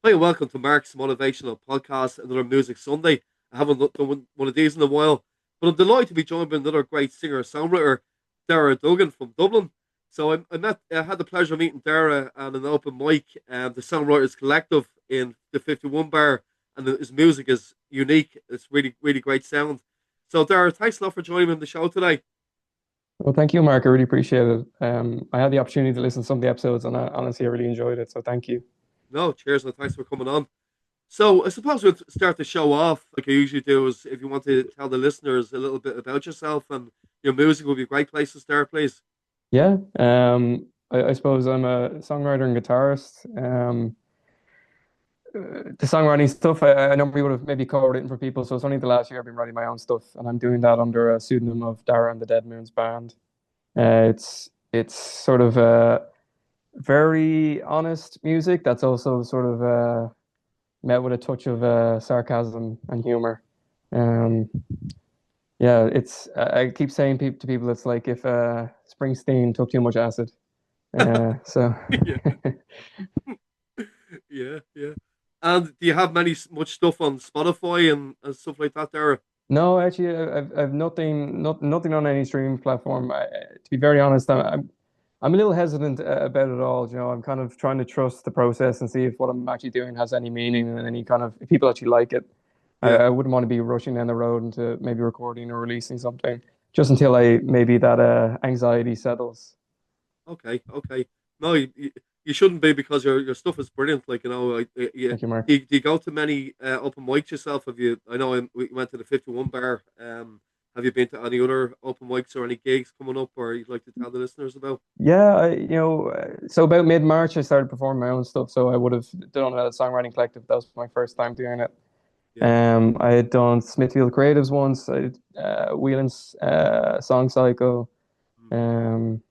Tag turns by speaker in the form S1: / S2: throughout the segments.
S1: Hi, and welcome to Mark's Motivational Podcast, another Music Sunday. I haven't done one of these in a while, but I'm delighted to be joined by another great singer-songwriter, Dara Duggan from Dublin. So I had the pleasure of meeting Dara at an open mic, the Songwriters Collective in the 51 Bar, and his music is unique. It's really, really great sound. So Dara, thanks a lot for joining me on the show today.
S2: Well, thank you, Mark. I really appreciate it. I had the opportunity to listen to some of the episodes, and honestly, I really enjoyed it. So thank you.
S1: No, cheers, and thanks for coming on. So I suppose we'll start the show off like I usually do. Is if you want to tell the listeners a little bit about yourself and your music, would be a great place to start, please.
S2: Yeah. I suppose I'm a songwriter and guitarist. The songwriting stuff, I normally would have maybe co-written for people. So it's only the last year I've been writing my own stuff, and I'm doing that under a pseudonym of Dara and the Dead Moons Band. It's sort of very honest music that's also sort of met with a touch of sarcasm and humor. Um, Yeah, I keep saying to people it's like if Springsteen took too much acid. So
S1: Yeah, yeah, yeah. And do you have much stuff on Spotify and stuff like that there?
S2: no, actually, I've nothing on any streaming platform. To be very honest, I'm a little hesitant about it all. You know, I'm kind of trying to trust the process and see if what I'm actually doing has any meaning and any kind of if people actually like it.
S1: Yeah.
S2: I wouldn't want to be rushing down the road into maybe recording or releasing something just until I maybe that anxiety settles.
S1: Okay. Okay. No, you shouldn't be because your stuff is brilliant. Like yeah.
S2: Thank you, Mark.
S1: Do you go to many open mics yourself? Have you? I know we went to the 51 Bar. Have you been to any other open mics or any gigs coming up, or you'd like to tell the listeners about?
S2: Yeah, so about mid-March, I started performing my own stuff. So I would have done a songwriting collective. That was my first time doing it.
S1: Yeah.
S2: I had done Smithfield Creatives once. I did Whelan's Song Cycle.
S1: Mm.
S2: Um,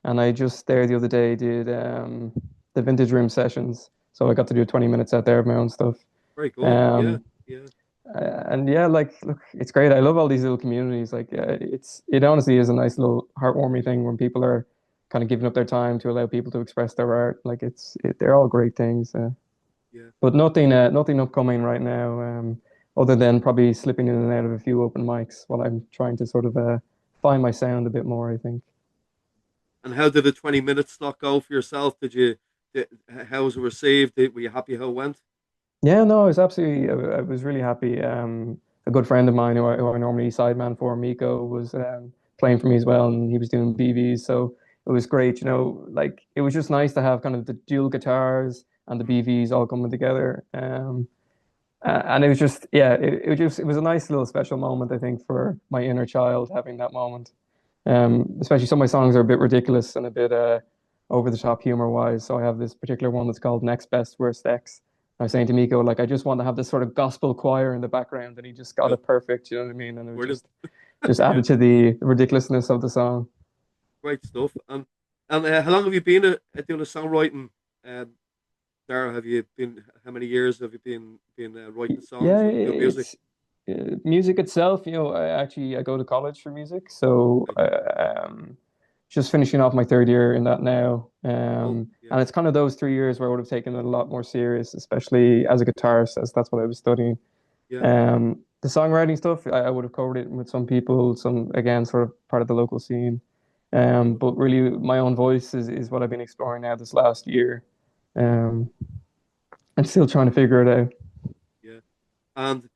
S2: and I just there the other day did the Vintage Room sessions. So I got to do 20 minutes out there of my own stuff.
S1: Very good. Yeah.
S2: Um,
S1: Yeah.
S2: and yeah, like, look, it's great. I love all these little communities. Like, it honestly is a nice little heartwarming thing when people are kind of giving up their time to allow people to express their art. Like, they're all great things.
S1: Yeah.
S2: But nothing upcoming right now. Other than probably slipping in and out of a few open mics while I'm trying to sort of find my sound a bit more, I think.
S1: And how did the 20 minute slot go for yourself? How was it received? Were you happy how it went?
S2: Yeah, no, I was really happy. A good friend of mine who I normally sideman for, Miko, was playing for me as well, and he was doing BVs. So it was great, like it was just nice to have kind of the dual guitars and the
S1: Mm.
S2: BVs all coming together. And it was just, yeah, it was a nice little special moment, I think, for my inner child having that moment. Especially some of my songs are a bit ridiculous and a bit over the top humor wise. So I have this particular one that's called Next Best Worst X. I was saying to Miko, like, I just want to have this sort of gospel choir in the background, and he just got
S1: Yeah.
S2: it perfect. You know what I mean? And it was
S1: Brilliant.
S2: just
S1: Yeah.
S2: added to the ridiculousness of the song.
S1: Great stuff. And how long have you been doing a songwriting? Um, Dara, have you been? How many years have you been writing
S2: Yeah,
S1: songs and doing music?
S2: it's music itself. I go to college for music, so
S1: Okay.
S2: just finishing off my third year in that now.
S1: Oh, yeah,
S2: And it's kind of those 3 years where I would have taken it a lot more serious, especially as a guitarist, as that's what I was studying.
S1: yeah.
S2: The songwriting stuff, I would have co-written with some people, some again sort of part of the local scene.
S1: Good.
S2: But really, my own voice is what I've been exploring now this last year. Um, I'm still trying to figure it out.
S1: Yeah. And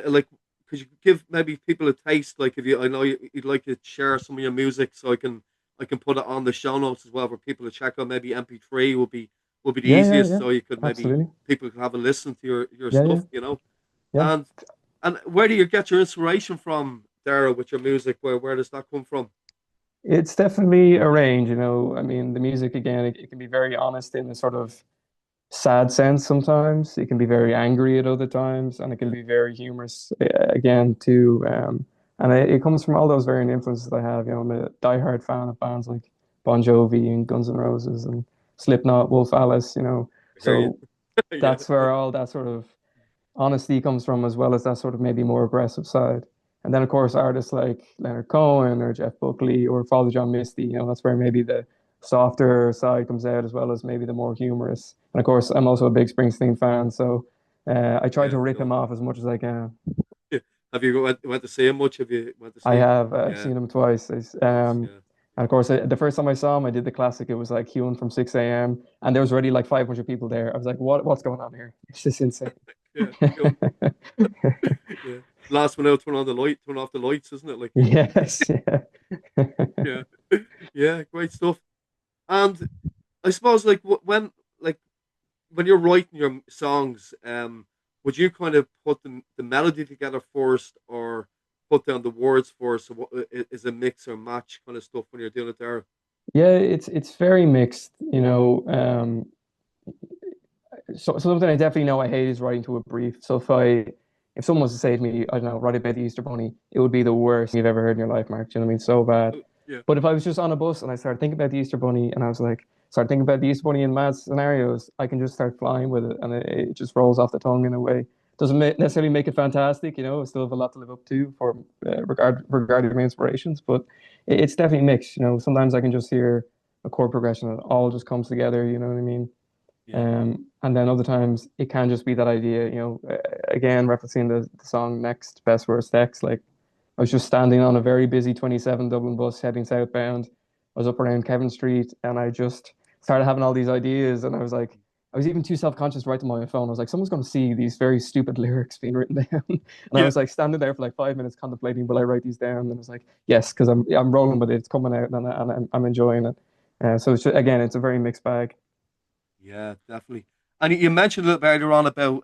S1: like, could you give maybe people a taste? Like, if you, I know you'd like to share some of your music, so I can put it on the show notes as well for people to check out. Maybe MP3 would be the
S2: Yeah, yeah,
S1: easiest,
S2: yeah.
S1: so you could maybe
S2: Absolutely.
S1: people could have a listen to your
S2: Yeah, yeah,
S1: stuff, you know.
S2: yeah.
S1: And and where do you get your inspiration from, Dara, with your music? Where does that come from?
S2: It's definitely a range, you know. I mean, the music again, it can be very honest in a sort of sad sense sometimes. It can be very angry at other times, and it can
S1: Yeah,
S2: be very humorous again too. And it comes from all those varying influences I have. You know, I'm a diehard fan of bands like Bon Jovi and Guns N' Roses and Slipknot, Wolf Alice. You know,
S1: I hear you.
S2: so
S1: Yeah,
S2: that's where all that sort of honesty comes from, as well as that sort of maybe more aggressive side. And then, of course, artists like Leonard Cohen or Jeff Buckley or Father John Misty, that's where maybe the softer side comes out as well as maybe the more humorous. And of course, I'm also a big Springsteen fan, so I try
S1: Yeah,
S2: to rip
S1: no.
S2: him off as much as I can.
S1: Yeah. Have you went to see him much? Have you went to
S2: I
S1: see him?
S2: have
S1: Yeah,
S2: seen him twice.
S1: nice. Yeah.
S2: And of course, the first time I saw him, I did the classic. It was like queuing from 6 a.m. and there was already like 500 people there. I was like, what's going on here? This is insane.
S1: Yeah, cool. Yeah. Last one out, turn off the lights, isn't it? Like,
S2: Yes, yeah.
S1: yeah, yeah, great stuff. And I suppose, like, like, when you're writing your songs, would you kind of put the melody together first, or put down the words first? So, is a mix or match kind of stuff when you're doing it there?
S2: Yeah, it's very mixed, you know. So something I definitely know I hate is writing to a brief. So if someone was to say to me, I don't know, write about the Easter Bunny, it would be the worst thing you've ever heard in your life, Mark. Do you know what I mean? So bad.
S1: Yeah,
S2: But if I was just on a bus and I started thinking about the Easter Bunny and I was like, started thinking about the Easter Bunny in mad scenarios, I can just start flying with it and it just rolls off the tongue in a way. Doesn't necessarily make it fantastic, you know. I still have a lot to live up to for regarding my inspirations, but it's definitely mixed. You know, sometimes I can just hear a chord progression and it all just comes together. You know what I mean?
S1: yeah,
S2: And then other times it can just be that idea, you know, again, referencing the song Next, Best Worst X, like I was just standing on a very busy 27 Dublin bus heading southbound. I was up around Kevin Street and I just started having all these ideas. And I was like, I was even too self-conscious to write them on my phone. I was like, someone's going to see these very stupid lyrics being written down. And I
S1: yeah,
S2: was like standing there for like 5 minutes contemplating, will I write these down? And I was like, yes, because I'm rolling with it. It's coming out and I'm enjoying it. So it's just, again, it's a very mixed bag.
S1: yeah, definitely. And you mentioned a little bit earlier on about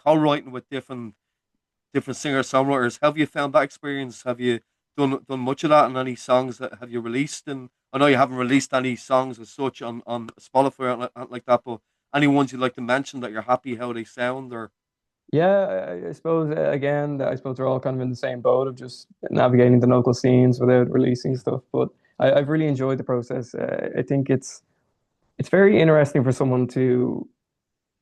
S1: co-writing with different singer songwriters. Have you found that experience? Have you done much of that in any songs that have you released? And I know you haven't released any songs as such on Spotify or like that, but any ones you'd like to mention that you're happy how they sound, or
S2: Yeah, I suppose again, I suppose they're all kind of in the same boat of just navigating the local scenes without releasing
S1: yeah,
S2: stuff. But I've really enjoyed the process. I think it's very interesting for someone to,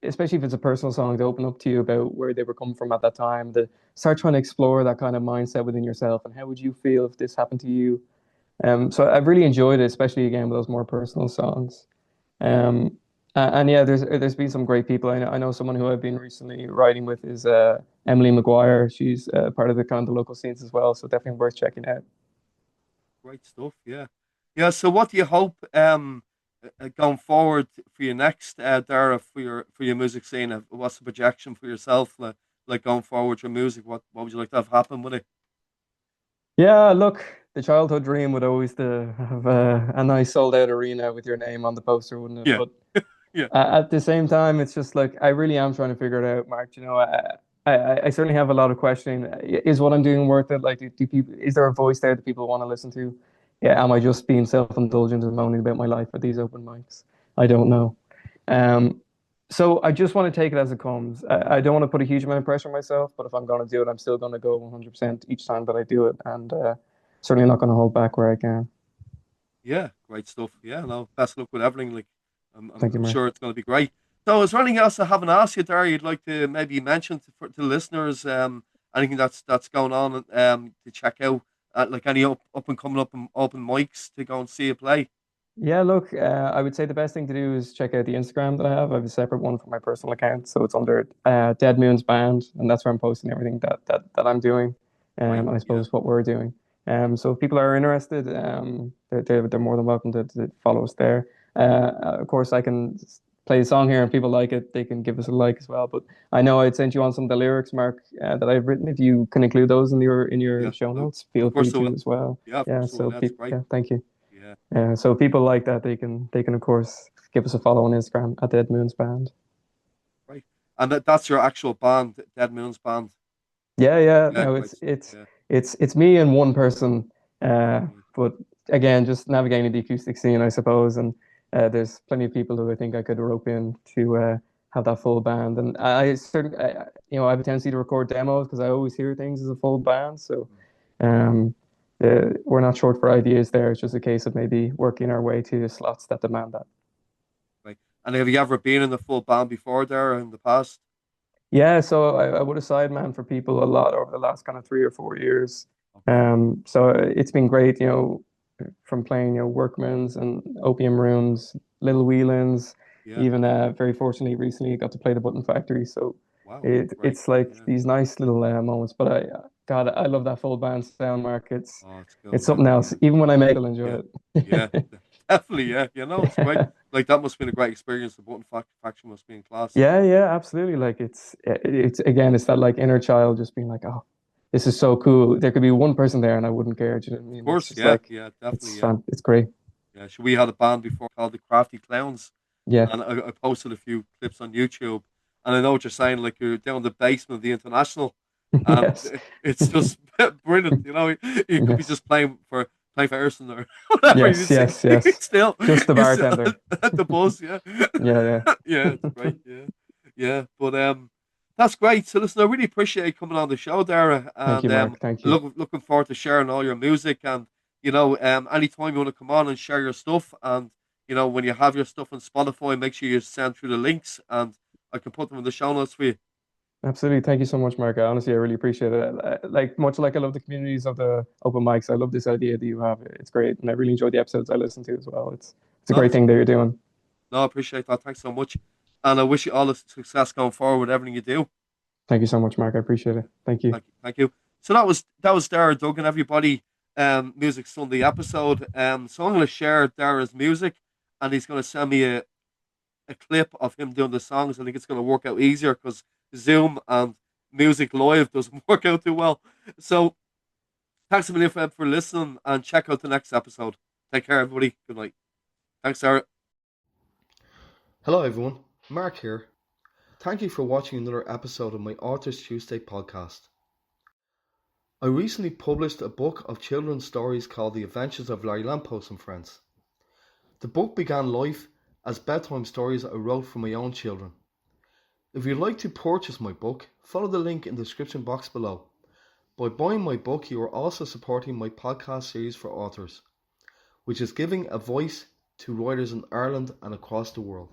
S2: especially if it's a personal song, to open up to you about where they were coming from at that time, to start trying to explore that kind of mindset within yourself and how would you feel if this happened to you. So I've really enjoyed it, especially again with those more personal songs.
S1: yeah,
S2: Um, and yeah, there's been some great people. I know someone who I've been recently writing with is Emily McGuire. She's part of the kind of the local scenes as well, so definitely worth checking out.
S1: great stuff. Yeah, yeah. So what do you hope going forward for your next Dara, for your music scene? What's the projection for yourself? Like going forward, your music. What would you like to have happen with it?
S2: Yeah, look, the childhood dream would always to have a nice sold out arena with your name on the poster, wouldn't it?
S1: Yeah,
S2: But
S1: yeah,
S2: at the same time, it's just like I really am trying to figure it out, Mark. You know, I certainly have a lot of questioning. Is what I'm doing worth it? Like, do people? Is there a voice there that people want to listen to? Yeah, am I just being self-indulgent and moaning about my life at these open mics? I don't know. Um, so I just want to take it as it comes. I don't want to put a huge amount of pressure on myself, but if I'm going to do it, I'm still going to go 100% each time that I do it, and certainly not going to hold back where I can.
S1: yeah. Great stuff. Yeah, no, best of luck with everything. Like,
S2: Thank you,
S1: I'm
S2: Mark.
S1: sure it's going to be great. So, is there anything else I haven't asked you there? You'd like to maybe mention to listeners? Anything that's going on to check out? Like any up and coming up and open mics to go and see a play.
S2: Yeah, look, I would say the best thing to do is check out the Instagram that I have. I have a separate one for my personal account, so it's under Dead Moons Band, and that's where I'm posting everything that I'm doing,
S1: Right.
S2: and I
S1: Yeah.
S2: suppose what we're doing. So if people are interested, they're more than welcome to follow us there. Of course, I can play a song here, and people like it, they can give us a like as well. But I know I'd sent you on some of the lyrics, Mark, that I've written. If you can include those in your
S1: Yeah.
S2: show
S1: No,
S2: notes, feel
S1: of
S2: free
S1: course I
S2: to
S1: will.
S2: as well.
S1: Yeah, of
S2: Yeah,
S1: course I will.
S2: so
S1: That's great.
S2: yeah, thank you.
S1: Yeah.
S2: So people like that, they can of course give us a follow on Instagram at Dead Moons Band.
S1: Right. And that's your actual band, Dead Moons Band.
S2: Yeah, yeah.
S1: Yeah.
S2: No,
S1: Great
S2: it's
S1: stuff.
S2: it's
S1: Yeah.
S2: it's it's me and one person.
S1: Yeah.
S2: But again, just navigating the acoustic scene, I suppose. And there's plenty of people who I think I could rope in to have that full band. And I certainly, I have a tendency to record demos because I always hear things as a full band. So
S1: Mm.
S2: um, we're not short for ideas there. It's just a case of maybe working our way to slots that demand that.
S1: Right. And have you ever been in the full band before there in the past?
S2: Yeah, so I would have sideman for people a lot over the last kind of 3 or 4 years.
S1: Okay.
S2: So it's been great. from playing, Workman's and Opium Rooms, Little Whelan's,
S1: Yeah.
S2: even very fortunately recently got to play the Button Factory. So
S1: Wow. Great.
S2: it's like
S1: Yeah.
S2: these nice little moments. But God, I love that full band sound, Mark.
S1: Oh, it's cool.
S2: It's
S1: Yeah.
S2: something else.
S1: Yeah.
S2: Even when I make it, I'll
S1: Yeah.
S2: enjoy
S1: Yeah.
S2: it.
S1: Definitely. Yeah. It's great. Like that must have been a great experience. The Button Faction must be in class.
S2: Yeah, yeah, absolutely. Like it's again, it's that like inner child just being like, oh, this is so cool. There could be one person there and I wouldn't care. Do you know what I
S1: Of
S2: mean? It's
S1: course.
S2: just
S1: Yeah.
S2: like
S1: Yeah. Definitely.
S2: it's
S1: Yeah.
S2: fun. It's great.
S1: Yeah. So we had a band before called the Crafty Clowns,
S2: Yeah.
S1: and I posted a few clips on YouTube. And I know what you're saying. Like you're down the basement of the International, and
S2: Yes.
S1: it's just brilliant. You could be
S2: Yes.
S1: just playing for Arsenal or whatever.
S2: Yes. Yes. Yes.
S1: Still,
S2: Just the
S1: you're still
S2: bartender.
S1: at the bus. Yeah.
S2: Yeah,
S1: Yeah, it's great. Yeah, yeah. But that's great. So listen, I really appreciate you coming on the show, Dara,
S2: Thank
S1: and
S2: you, Mark. Thank you.
S1: looking forward to sharing all your music. And anytime you want to come on and share your stuff, and when you have your stuff on Spotify, make sure you send through the links, and I can put them in the show notes for you.
S2: Absolutely. Thank you so much, Mark. Honestly, I really appreciate it. Like much like I love the communities of the open mics, I love this idea that you have. It's great, and I really enjoy the episodes I listen to as well. It's a
S1: No,
S2: great thing that you're doing.
S1: no, I appreciate that. Thanks so much, and I wish you all the success going forward with everything you do.
S2: Thank you so much, Mark. I appreciate it. Thank you.
S1: Thank you. So that was Dara Duggan, everybody. Music Sunday episode. So I'm going to share Dara's music, and he's going to send me a clip of him doing the songs. I think it's going to work out easier because Zoom and music live doesn't work out too well. So thanks a million for listening, and check out the next episode. Take care, everybody. Good night. Thanks, Dara. Hello, everyone. Mark here. Thank you for watching another episode of my Authors Tuesday podcast. I recently published a book of children's stories called The Adventures of Larry Lamppost and Friends. The book began life as bedtime stories I wrote for my own children. If you'd like to purchase my book, follow the link in the description box below. By buying my book, you are also supporting my podcast series for authors, which is giving a voice to writers in Ireland and across the world.